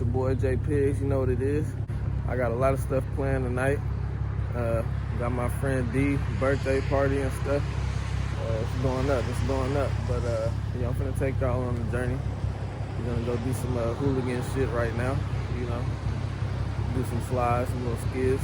boy J Pigs, you know what it is. I got a lot of stuff planned tonight. Got my friend D birthday party and stuff. It's going up. But I'm finna take y'all on the journey. We're gonna go do some hooligan shit right now. Do some slides, some little skids.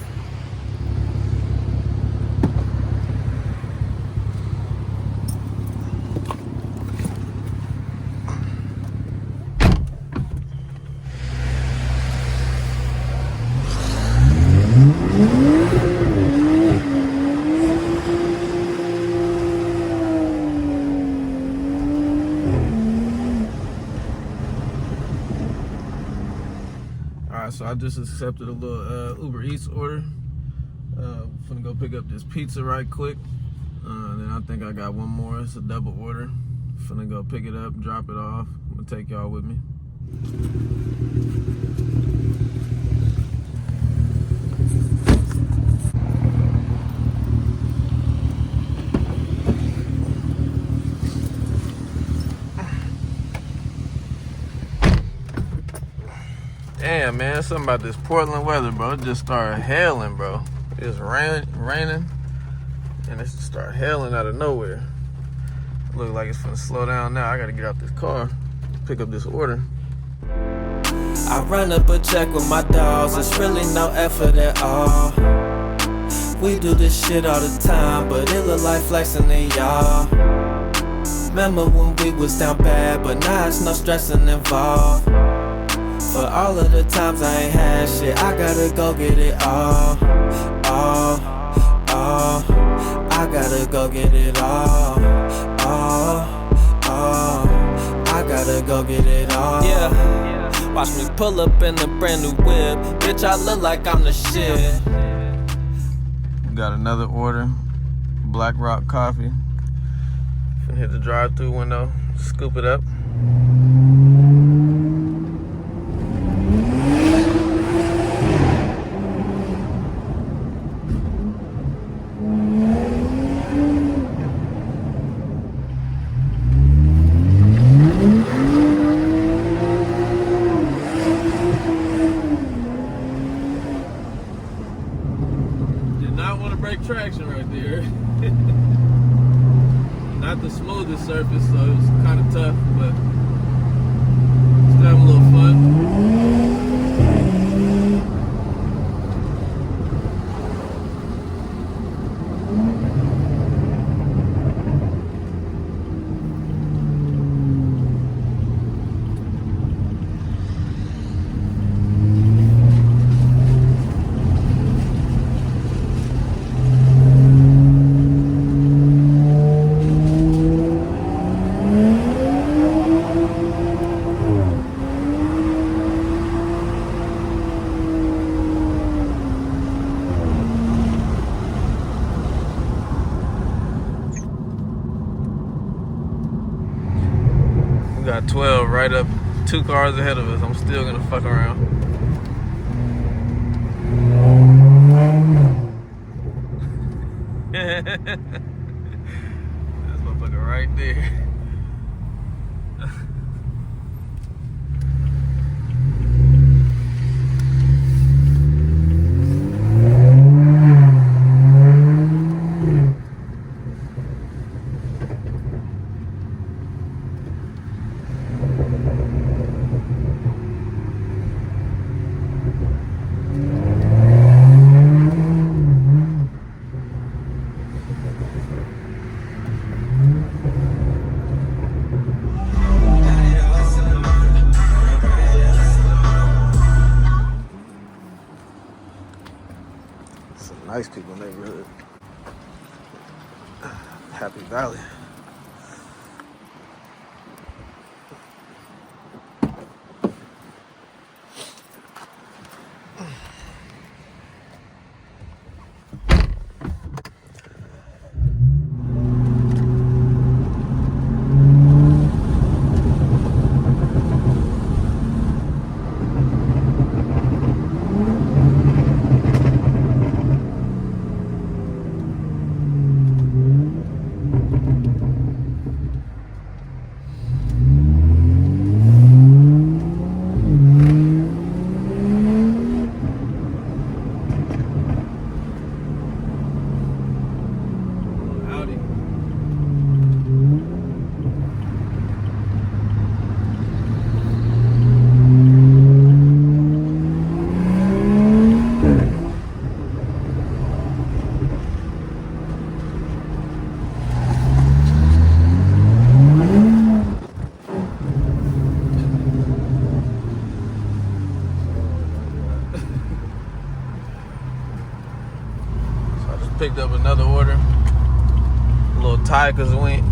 So I just accepted a little Uber Eats order. Finna go pick up this pizza right quick. Then I think I got one more. It's a double order. Finna go pick it up, drop it off. I'm gonna take y'all with me. Damn, man, something about this Portland weather, bro. It just started hailing, bro. It's raining, and it just started hailing out of nowhere. Look like it's finna slow down now. I gotta get out this car, pick up this order. I run up a check with my dogs. It's really no effort at all. We do this shit all the time, but it look like flexing to y'all. Remember when we was down bad, but now it's no stressing involved. For all of the times I ain't had shit, I gotta go get it all. I gotta go get it all. I gotta go get it all. Yeah, watch me pull up in a brand new whip. Bitch, I look like I'm the shit. Got another order, Black Rock coffee. Finna hit the drive-through window, scoop it up. Traction right there. Not the smoothest surface, so it was kind of tough, but still having a little fun. Got 12 right up 2 cars ahead of us. I'm still gonna fuck around. That's motherfucker right there. Nice people neighborhood. Happy Valley. picked up another order. A little Thai cuisine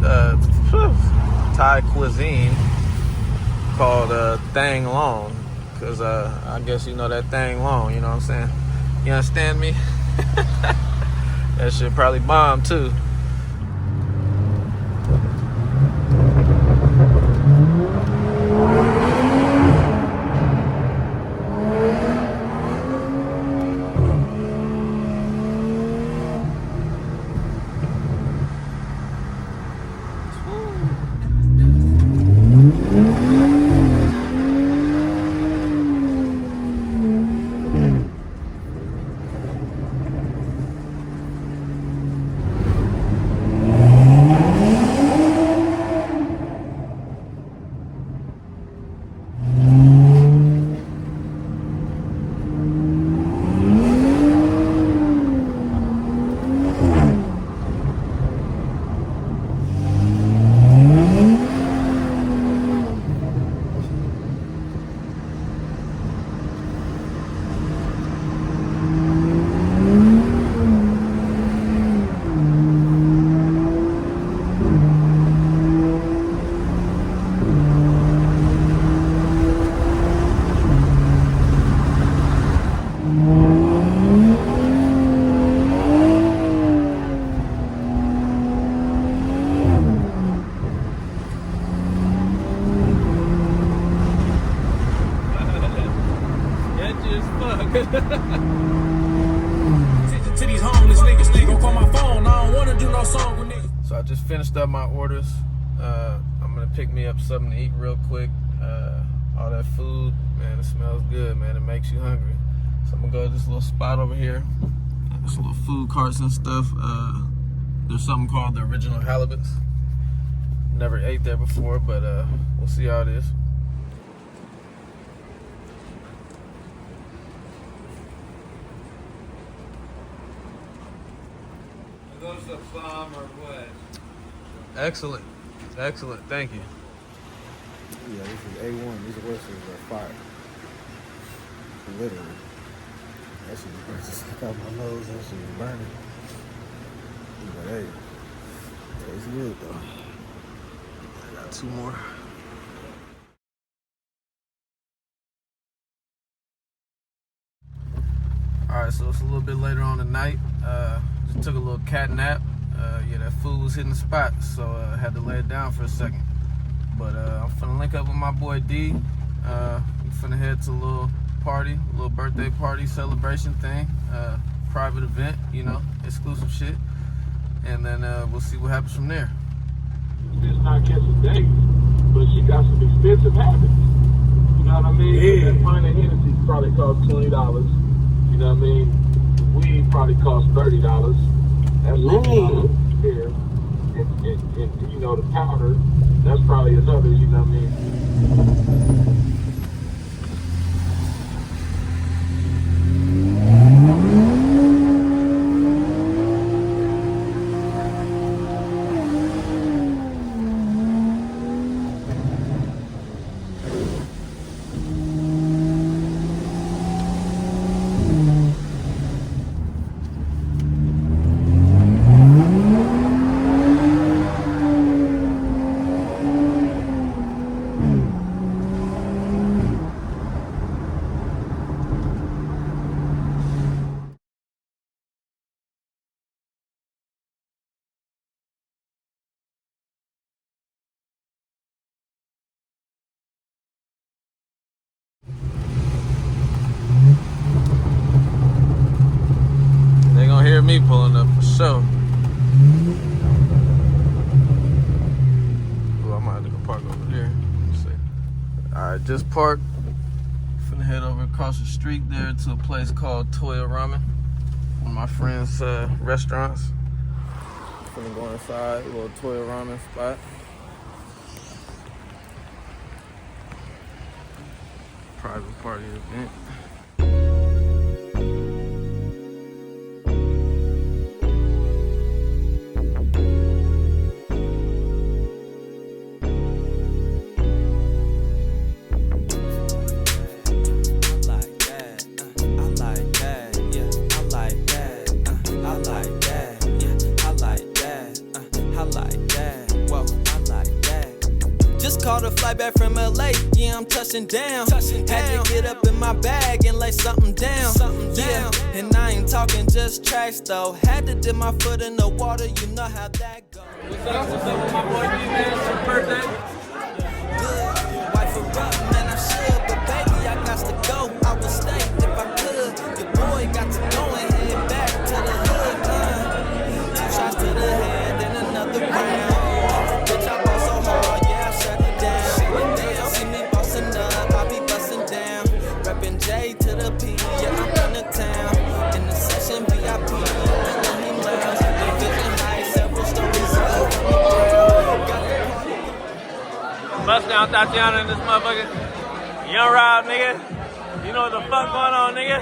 called Thang Long. Because I guess you know that Thang Long, you know what I'm saying? You understand me? That shit probably bomb too. To these homeless niggas, they gon' call my phone. I don't wanna do no song with niggas. So I just finished up my orders. I'm gonna pick me up something to eat real quick. All that food, man, it smells good, man. It makes you hungry. So I'm gonna go to this little spot over here. There's little food carts and stuff. There's something called the Original Halibuts. Never ate there before, but we'll see how it is. Are those the bomb or what? Excellent. Excellent. Thank you. Yeah, this is A1. These oysters are fire. Literally. That shit just stuck out my nose. That shit is burning. But hey, tastes good though. I got two more. Alright, so it's a little bit later on tonight. Just took a little cat nap. Yeah, that food was hitting the spot, so I had to lay it down for a second. But I'm finna link up with my boy D. We finna head to a little party, a little birthday party celebration thing. Private event, you know, exclusive shit. And then we'll see what happens from there. It's not catching dates, but she got some expensive habits. You know what I mean? Yeah. That pint of Hennessy probably costs $20. You know what I mean? The weed probably costs $30. That's $60 here. And you know, the powder, that's probably another, you know what I mean? They gonna hear me pulling up for sure. Well, I might have to go park over there. Let's see. Alright, just parked. Finna head over across the street there to a place called Toya Ramen. One of my friend's restaurants. Finna go inside, a little Toya Ramen spot. Private party event. I like that, back from LA, yeah, I'm touching down. Had to get up in my bag and lay something down. Yeah, and I ain't talking just tracks though. Had to dip my foot in the water, you know how that goes. What's up with my boy D, man? It's your birthday. Good, wife her up, man, I should, but baby, I got to go. I would stay if I could. Your boy got to go and head back to the hood. 2 shots to the head, then another round. Bitch, I ball so hard, yeah, I shut it down. See me bossing up, I be busting down. Reppin' J to the P, yeah, I'm from the town. In the session, VIP, let me lounge. Been vision high, several stories up. Bust down Tatiana in this motherfucker. Young Rob, nigga. You know what the fuck going on, nigga?